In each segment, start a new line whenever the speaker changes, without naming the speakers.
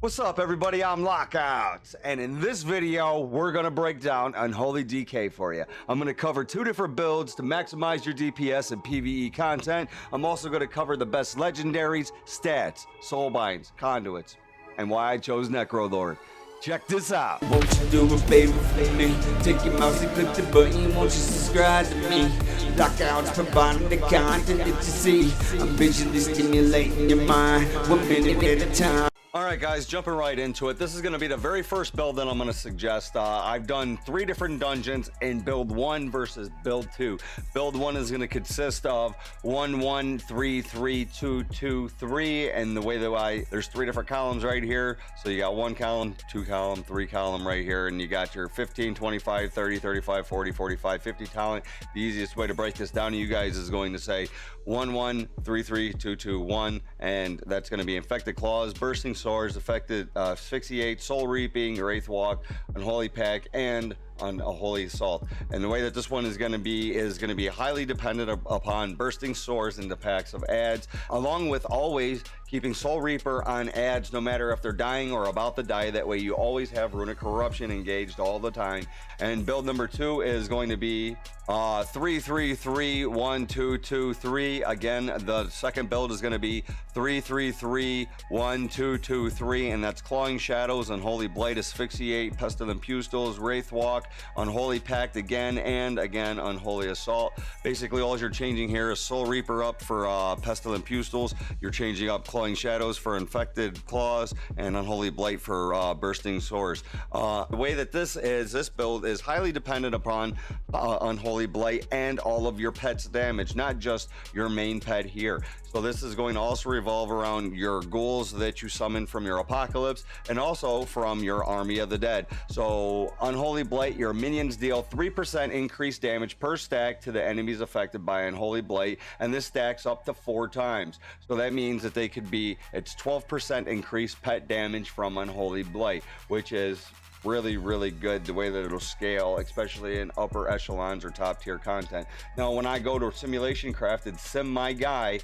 What's up, everybody? I'm Lockout, and in this video, we're gonna break down Unholy DK for you. I'm gonna cover two different builds to maximize your DPS and PvE content. I'm also gonna cover the best legendaries, stats, soulbinds, conduits, and why I chose Necrolord. Check this out.
Won't you do it, baby, for me? Take your mouse and click the button. Won't you subscribe to me? Lockouts providing the content that you see. I'm visually stimulating your mind, 1 minute at a time.
Alright guys, jumping right into it. This is going to be the very first build that I'm going to suggest. I've done 3 different dungeons in build 1 versus build 2. Build 1 is going to consist of 1, 1, 3, 3, 2, 2, 3, and the way that there's 3 different columns right here. So you got 1 column, 2 column, 3 column right here, and you got your 15, 25, 30, 35, 40, 45, 50 talent. The easiest way to break this down to you guys is going to say 1, 1, 3, 3, 2, 2, 1, and that's going to be Infected Claws, Bursting Swords, Affected Asphyxiate, Soul Reaping, Wraith Walk, Unholy Pack, and Unholy Assault. And the way that this one is going to be highly dependent upon Bursting Swords into packs of ads, along with always keeping Soul Reaper on ads no matter if they're dying or about to die. That way you always have Runic Corruption engaged all the time. And build number 2 is going to be 3, 3, 3, 1, 2, 2, 3. Again, the second build is going to be 3, 3, 3, 1, 2, 2, 3, and that's Clawing Shadows, Unholy Blight, Asphyxiate, Pestilent Pustules, Wraith Walk, Unholy Pact again, and again Unholy Assault. Basically all you're changing here is Soul Reaper up for Pestilent Pustules, you're changing up Clawing Shadows for Infected Claws, and Unholy Blight for Bursting Swords. The way that this build is highly dependent upon Unholy Blight and all of your pets damage, not just your main pet here. So this is going to also revolve around your ghouls that you summon from your apocalypse and also from your army of the dead. So Unholy Blight, your minions deal 3% increased damage per stack to the enemies affected by Unholy Blight, and this stacks up to 4 times. So that means that it's 12% increased pet damage from Unholy Blight, which is really good the way that it'll scale, especially in upper echelons or top tier content. Now when I go to Simulation Crafted, Sim My Guy,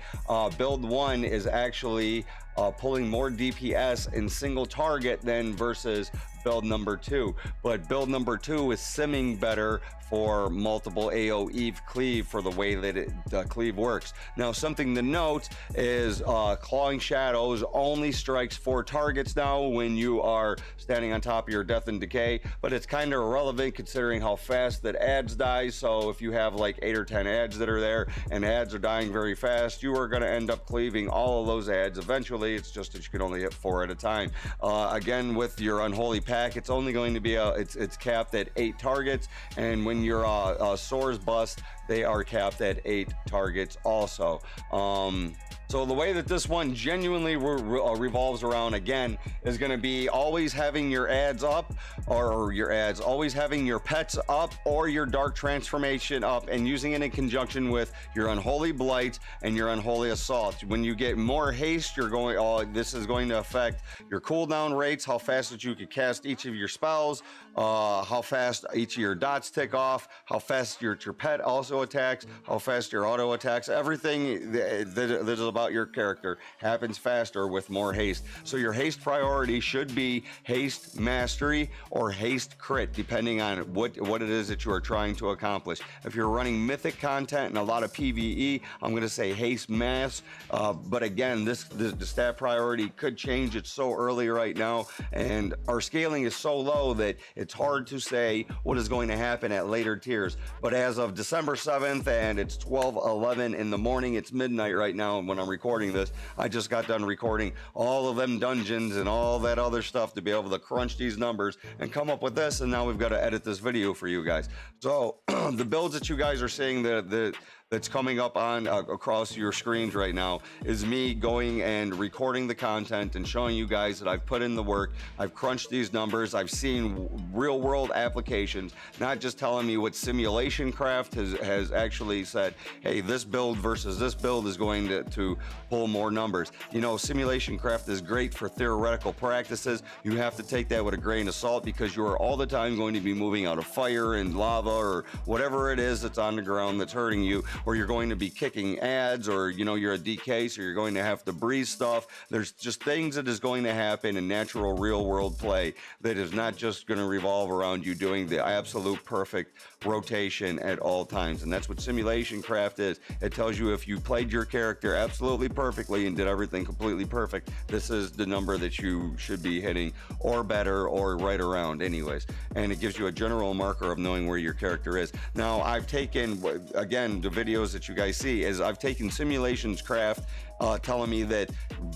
build 1 is actually pulling more DPS in single target than versus build number 2, but build number 2 is simming better for multiple AoE cleave for the way that the cleave works. Now something to note is Clawing Shadows only strikes 4 targets now when you are standing on top of your Death and Decay, but it's kind of irrelevant considering how fast that ads die. So if you have like 8 or 10 ads that are there and ads are dying very fast, you are going to end up cleaving all of those ads eventually. It's just that you can only hit 4 at a time. Again, with your Unholy Pack, it's only going to be it's capped at 8 targets, and when your swords bust, they are capped at 8 targets also. So the way that this one genuinely revolves around, again, is going to be always having your ads up, always having your pets up or your Dark Transformation up, and using it in conjunction with your Unholy Blight and your Unholy Assault. When you get more haste, this is going to affect your cooldown rates, how fast that you could cast each of your spells, how fast each of your dots tick off, how fast your pet also attacks, how fast your auto attacks. Everything that is about your character happens faster with more haste. So your haste priority should be haste mastery or haste crit, depending on what it is that you are trying to accomplish. If you're running mythic content and a lot of PvE, I'm going to say haste mass, but again, the stat priority could change. It's so early right now, and our scaling is so low that it's hard to say what is going to happen at later tiers. But as of December 7th, and it's 12:11 in the morning, it's midnight right now when I'm recording this. I just got done recording all of them dungeons and all that other stuff to be able to crunch these numbers and come up with this, and now we've got to edit this video for you guys. So the builds that you guys are seeing that's coming up on across your screens right now is me going and recording the content and showing you guys that I've put in the work. I've crunched these numbers. I've seen real world applications, not just telling me what Simulation Craft has actually said, hey, this build versus this build is going to pull more numbers. You know, Simulation Craft is great for theoretical practices. You have to take that with a grain of salt because you are all the time going to be moving out of fire and lava or whatever it is that's on the ground that's hurting you, or you're going to be kicking ads, or you know, you're a DK, so you're going to have to breeze stuff. There's just things that is going to happen in natural real world play that is not just going to revolve around you doing the absolute perfect rotation at all times. And that's what simulation craft is. It tells you if you played your character absolutely perfectly and did everything completely perfect, this is the number that you should be hitting, or better, or right around anyways. And it gives you a general marker of knowing where your character is. Now, I've taken, again, the videos that you guys see is I've taken simulations craft telling me that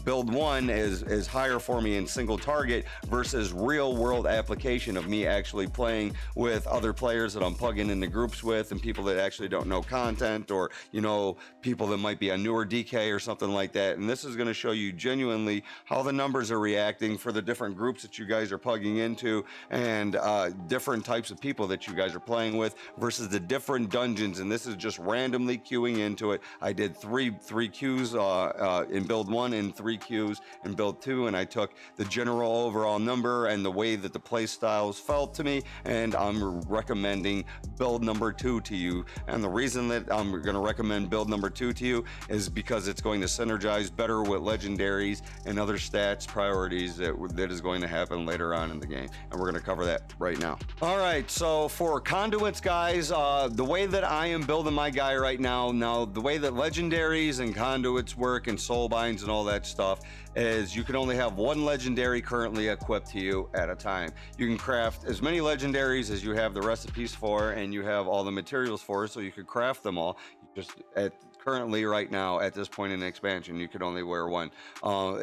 build 1 is higher for me in single target versus real world application of me actually playing with other players that I'm plugging into groups with, and people that actually don't know content, or you know, people that might be a newer DK or something like that. And this is going to show you genuinely how the numbers are reacting for the different groups that you guys are plugging into, and different types of people that you guys are playing with versus the different dungeons. And this is just randomly queuing into it. I did three queues in build 1 and 3 queues in build 2, and I took the general overall number and the way that the play styles felt to me, and I'm recommending build number 2 to you. And the reason that I'm going to recommend build number 2 to you is because it's going to synergize better with legendaries and other stats priorities that is going to happen later on in the game, and we're going to cover that right now. All right, so for conduits, guys, the way that I am building my guy right now, the way that legendaries and conduits work and soulbinds and all that stuff is you can only have one legendary currently equipped to you at a time. You can craft as many legendaries as you have the recipes for, and you have all the materials for, so you could craft them all. You just currently right now at this point in the expansion, you could only wear one.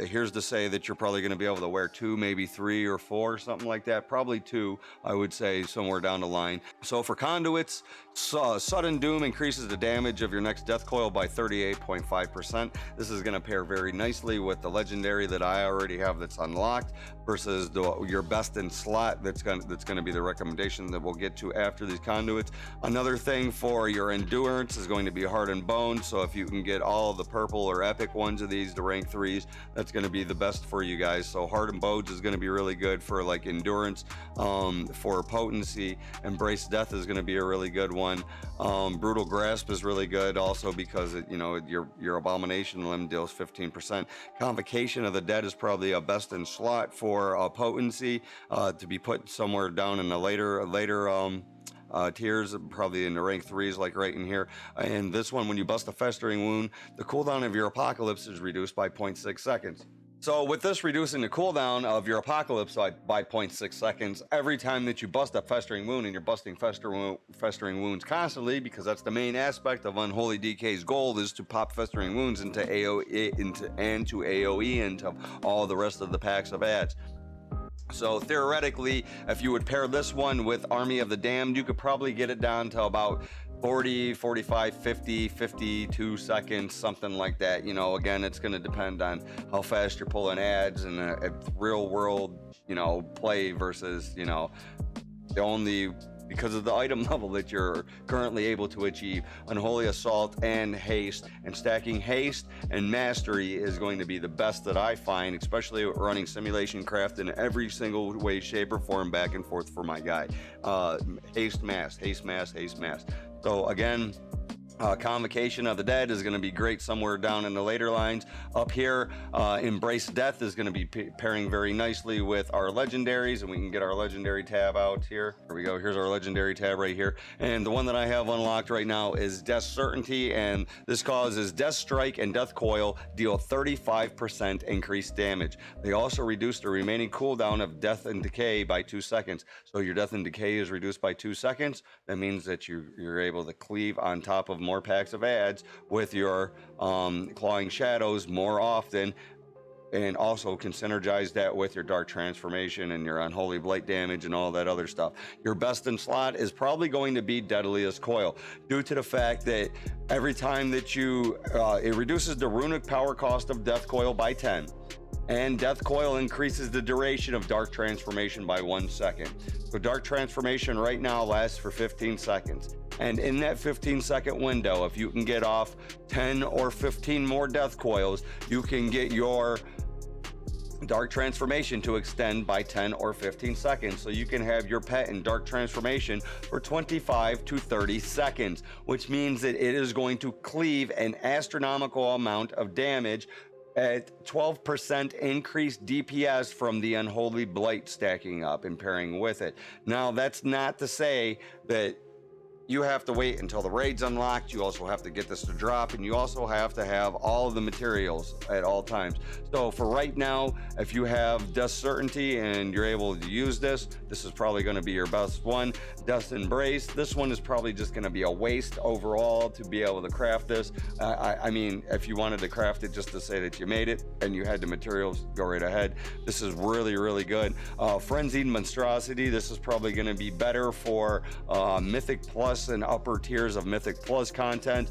Here's to say that you're probably going to be able to wear 2, maybe 3 or 4, something like that. Probably 2, I would say, somewhere down the line. So for conduits, sudden doom increases the damage of your next death coil by 38.5%. This is going to pair very nicely with the legendary that I already have that's unlocked versus your best in slot. That's going to be the recommendation that we'll get to after these conduits. Another thing for your endurance is going to be hardened bones. So if you can get all of the purple or epic ones of these, the rank 3s, that's going to be the best for you guys. So hardened bones is going to be really good for like endurance. For potency, embrace death is going to be a really good one. Brutal grasp is really good also because it, you know, your abomination limb deals 15%. Convocation of the dead is probably a best in slot for potency, to be put somewhere down in the later tiers, probably in the rank 3s, like right in here. And this one, when you bust a festering wound, the cooldown of your apocalypse is reduced by 0.6 seconds. So with this reducing the cooldown of your apocalypse by 0.6 seconds, every time that you bust a festering wound, and you're busting festering wounds constantly, because that's the main aspect of Unholy DK's goal, is to pop festering wounds into AoE into all the rest of the packs of ads. So theoretically, if you would pair this one with Army of the Damned, you could probably get it down to about 40, 45, 50, 52 seconds, something like that. You know, again, it's going to depend on how fast you're pulling ads and real world, you know, play versus, you know, because of the item level that you're currently able to achieve. Unholy Assault and Haste, and stacking Haste and Mastery is going to be the best that I find, especially running Simulation Craft in every single way, shape, or form, back and forth for my guy. Haste Mass, Haste Mass, Haste Mass. So again, Convocation of the Dead is going to be great somewhere down in the later lines. Up here, Embrace Death is going to be pairing very nicely with our legendaries, and we can get our legendary tab out here. Here we go. Here's our legendary tab right here. And the one that I have unlocked right now is Death Certainty, and this causes Death Strike and Death Coil deal 35% increased damage. They also reduce the remaining cooldown of Death and Decay by 2 seconds. So your Death and Decay is reduced by 2 seconds. That means that you're able to cleave on top of more packs of ads with your Clawing Shadows more often, and also can synergize that with your Dark Transformation and your Unholy Blight damage and all that other stuff. Your best in slot is probably going to be Deadliest Coil, due to the fact that every time that you it reduces the runic power cost of Death Coil by 10, and Death Coil increases the duration of Dark Transformation by 1 second. So Dark Transformation right now lasts for 15 seconds. And in that 15-second window, if you can get off 10 or 15 more Death Coils, you can get your Dark Transformation to extend by 10 or 15 seconds. So you can have your pet in Dark Transformation for 25 to 30 seconds, which means that it is going to cleave an astronomical amount of damage at 12% increased DPS from the Unholy Blight stacking up and pairing with it. Now, that's not to say that you have to wait until the raid's unlocked. You also have to get this to drop, and you also have to have all of the materials at all times. So for right now, if you have Death Certainty and you're able to use this, this is probably going to be your best one. Death Embrace, this one is probably just going to be a waste overall to be able to craft this. I mean, if you wanted to craft it just to say that you made it and you had the materials, go right ahead. This is really, really good. Frenzied Monstrosity, this is probably going to be better for Mythic Plus and upper tiers of Mythic Plus content.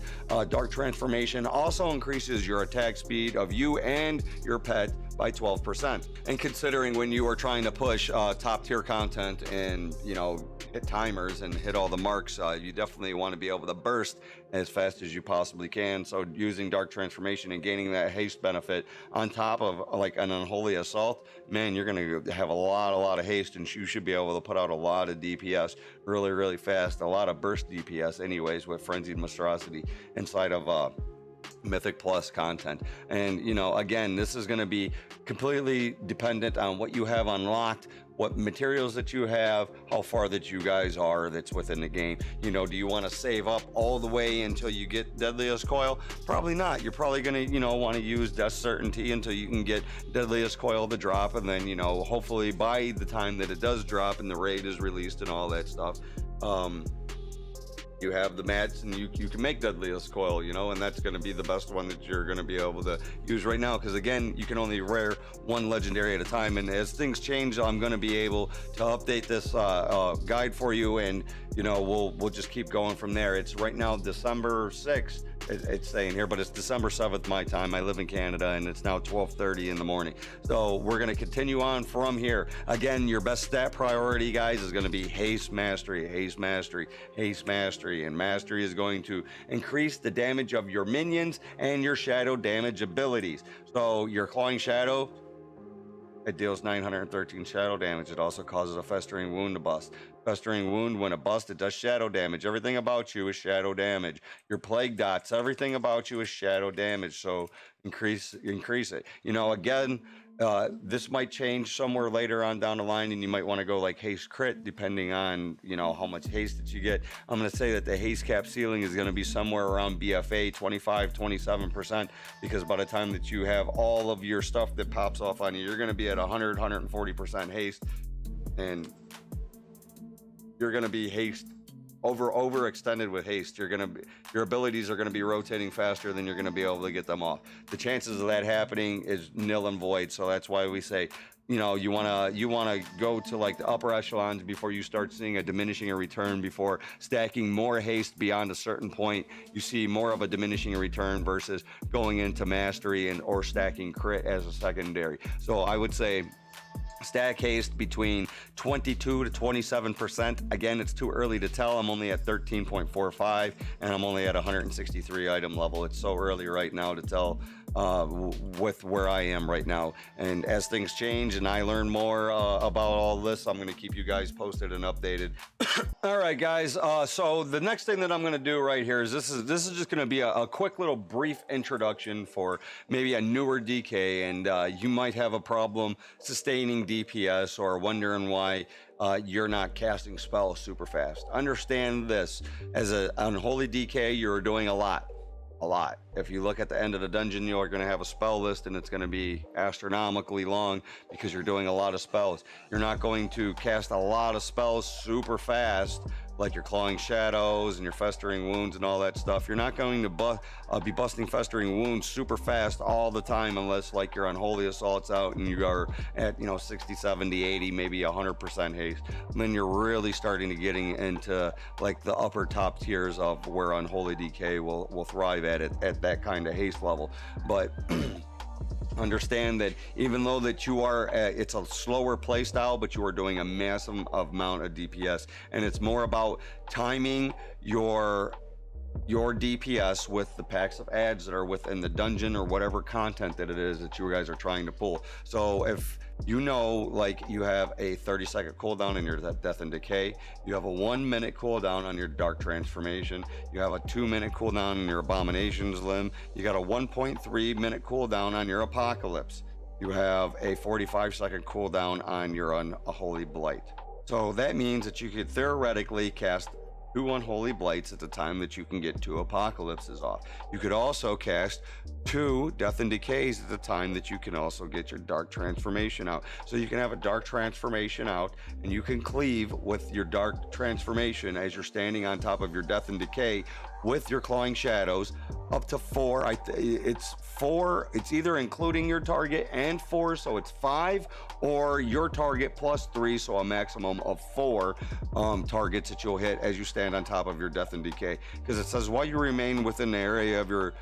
Dark Transformation also increases your attack speed of you and your pet by 12%. And considering when you are trying to push top tier content and, you know, hit timers and hit all the marks, you definitely want to be able to burst as fast as you possibly can. So using Dark Transformation and gaining that haste benefit on top of like an Unholy Assault, man, you're going to have a lot of haste, and you should be able to put out a lot of DPS really, really fast, a lot of burst DPS anyways with Frenzied Monstrosity inside of Mythic Plus content. And, you know, again, this is going to be completely dependent on what you have unlocked, what materials that you have, how far that you guys are that's within the game. You know, do you want to save up all the way until you get Deadliest Coil? Probably not. You're probably going to, you know, want to use Death Certainty until you can get Deadliest Coil to drop, and then, you know, hopefully by the time that it does drop and the raid is released and all that stuff, you have the mats and you can make Deadliest Coil, you know, and that's going to be the best one that you're going to be able to use right now, because again, you can only rare one legendary at a time, and as things change, I'm going to be able to update this guide for you, and you know, we'll just keep going from there. It's right now December 6th, it's saying here, but it's December 7th my time. I live in Canada, and it's now 12:30 in the morning. So we're going to continue on from here. Again, your best stat priority, guys, is going to be Haste Mastery, Haste Mastery, Haste Mastery, and Mastery is going to increase the damage of your minions and your shadow damage abilities. So your Clawing Shadow, it deals 913 shadow damage. It also causes a Festering Wound to bust. Festering Wound, when it busts, it does shadow damage. Everything about you is shadow damage. Your Plague Dots, everything about you is shadow damage. So increase it. You know, again, this might change somewhere later on down the line, and you might want to go like haste crit depending on, you know, how much haste that you get. I'm going to say that the haste cap ceiling is going to be somewhere around BFA 25-27%, because by the time that you have all of your stuff that pops off on you, you're going to be at 140% haste, and you're going to be haste overextended with haste. Your abilities are going to be rotating faster than you're going to be able to get them off. The chances of that happening is nil and void. So that's why we say, you know, you want to go to like the upper echelons before you start seeing a diminishing return. Before stacking more haste beyond a certain point, you see more of a diminishing return versus going into mastery and or stacking crit as a secondary. So I would say stack haste between 22 to 27%. Again, it's too early to tell. I'm only at 13.45 and I'm only at 163 item level. It's so early right now to tell with where I am right now. And as things change and I learn more about all this, I'm going to keep you guys posted and updated. All right, guys. So the next thing that I'm going to do right here is this is just going to be a quick little brief introduction for maybe a newer DK, and you might have a problem sustaining DPS or wondering why you're not casting spells super fast. Understand this: as an Unholy DK, you're doing a lot. If you look at the end of the dungeon, you're going to have a spell list, and it's going to be astronomically long because you're doing a lot of spells. You're not going to cast a lot of spells super fast, like your Clawing Shadows and your Festering Wounds and all that stuff. You're not going to be busting Festering Wounds super fast all the time, unless like your Unholy Assault's out and you are at, you know, 60, 70, 80, maybe 100% haste. And then you're really starting to getting into like the upper top tiers of where Unholy DK will thrive at that kind of haste level. But understand that even though that you are it's a slower play style, but you are doing a massive amount of DPS, and it's more about timing your your DPS with the packs of ads that are within the dungeon or whatever content that it is that you guys are trying to pull. So if you know, like, you have a 30-second cooldown in your Death and Decay, you have a 1-minute cooldown on your Dark Transformation, you have a 2-minute cooldown on your Abominations Limb, you got a 1.3-minute cooldown on your Apocalypse, you have a 45-second cooldown on your Unholy Blight. So that means that you could theoretically cast 2 Unholy Blights at the time that you can get 2 Apocalypses off. You could also cast 2 Death and Decays at the time that you can also get your Dark Transformation out. So you can have a Dark Transformation out, and you can cleave with your Dark Transformation as you're standing on top of your Death and Decay with your Clawing Shadows up to 4. It's 4. It's either including your target and 4, so it's 5, or your target plus 3, so a maximum of 4 targets that you'll hit as you stand on top of your Death and Decay. Because it says while you remain within the area of your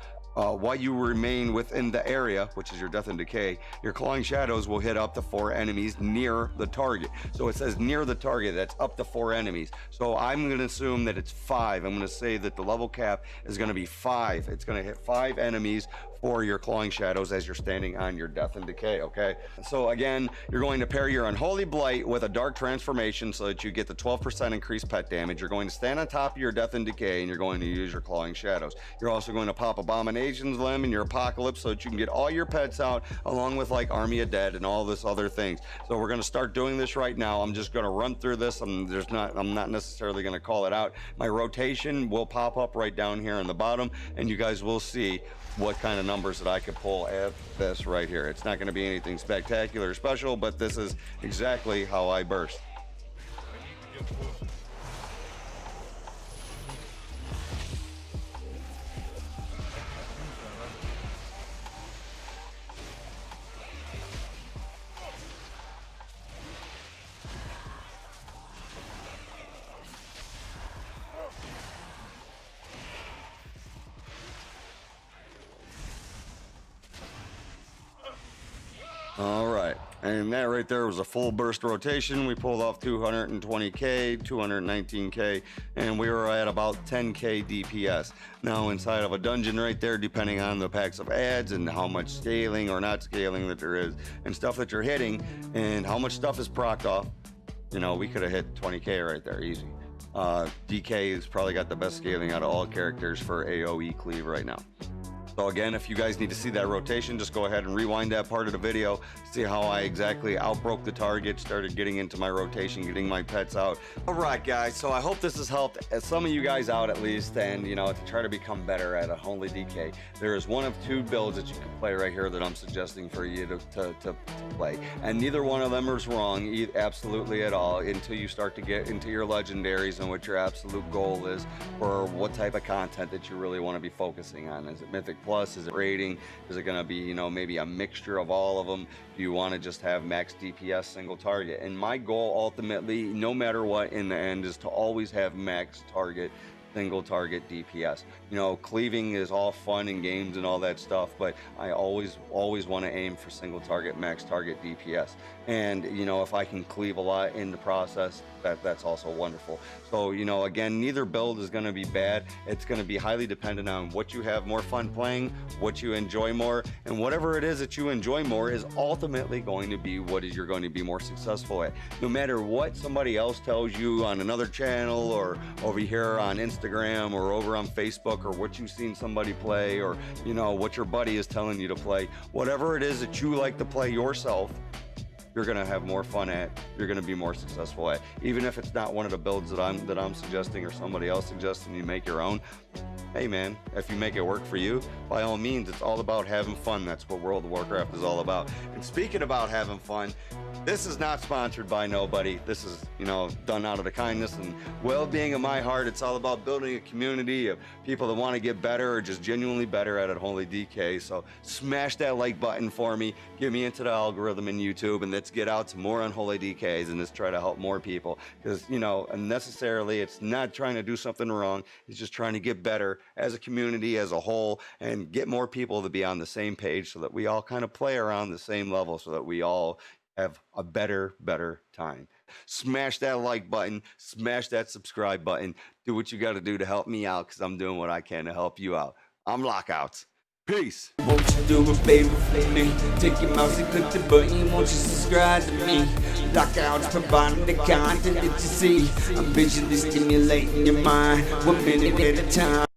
which is your Death and Decay, your Clawing Shadows will hit up to 4 enemies near the target. So it says near the target, that's up to 4 enemies. So I'm going to assume that it's 5. I'm going to say that the level cap is going to be 5. It's going to hit 5 enemies for your Clawing Shadows as you're standing on your Death and Decay, okay? So again, you're going to pair your Unholy Blight with a Dark Transformation so that you get the 12% increased pet damage. You're going to stand on top of your Death and Decay, and you're going to use your Clawing Shadows. You're also going to pop Abominations Limb and your Apocalypse so that you can get all your pets out, along with like Army of Dead and all this other things. So we're going to start doing this right now. I'm just going to run through this. I'm not necessarily going to call it out. My rotation will pop up right down here on the bottom, and you guys will see what kind of numbers that I could pull at this right here. It's not going to be anything spectacular or special, but this is exactly how I burst. All right, and that right there was a full burst rotation. We pulled off 220k, 219k, and we were at about 10k DPS. Now inside of a dungeon right there, depending on the packs of ads and how much scaling or not scaling that there is, and stuff that you're hitting, and how much stuff is procced off, you know, we could have hit 20k right there, easy. DK has probably got the best scaling out of all characters for AoE cleave right now. So again, if you guys need to see that rotation, just go ahead and rewind that part of the video, see how I exactly outbroke the target, started getting into my rotation, getting my pets out. All right, guys, so I hope this has helped some of you guys out at least, and you know, to try to become better at Unholy DK. There is one of 2 builds that you can play right here that I'm suggesting for you to play, and neither one of them is wrong, absolutely at all, until you start to get into your Legendaries and what your absolute goal is for what type of content that you really want to be focusing on. Is it Mythic Plus? Is it rating? Is it going to be, you know, maybe a mixture of all of them? Do you want to just have max DPS single target? And my goal ultimately, no matter what in the end, is to always have max target single target DPS. You know, cleaving is all fun and games and all that stuff, but I always want to aim for single target, max target DPS. And you know, if I can cleave a lot in the process, that's also wonderful. So you know, again, neither build is going to be bad. It's going to be highly dependent on what you have more fun playing, what you enjoy more, and whatever it is that you enjoy more is ultimately going to be what you're going to be more successful at. No matter what somebody else tells you on another channel or over here on Instagram or over on Facebook, or what you've seen somebody play, or you know, what your buddy is telling you to play, whatever it is that you like to play yourself, you're going to have more fun at, you're going to be more successful at. Even if it's not one of the builds that I'm suggesting or somebody else suggesting, you make your own. Hey man, if you make it work for you, by all means, it's all about having fun. That's what World of Warcraft is all about. And speaking about having fun, this is not sponsored by nobody. This is, you know, done out of the kindness and well-being of my heart. It's all about building a community of people that want to get better or just genuinely better at Unholy DK. So smash that like button for me. Get me into the algorithm in YouTube, and let's get out to more Unholy DKs and let's try to help more people. Because, you know, unnecessarily, it's not trying to do something wrong. It's just trying to get better as a community as a whole and get more people to be on the same page so that we all kind of play around the same level so that we all have a better time. Smash that like button, smash that subscribe button. Do what you got to do to help me out because I'm doing what I can to help you out. I'm Lockouts. Peace.
Won't you do a favor for me? Take your mouse and click the button. Won't you subscribe to me? Lockouts providing the content that you see. I'm visually stimulating your mind, 1 minute at a time.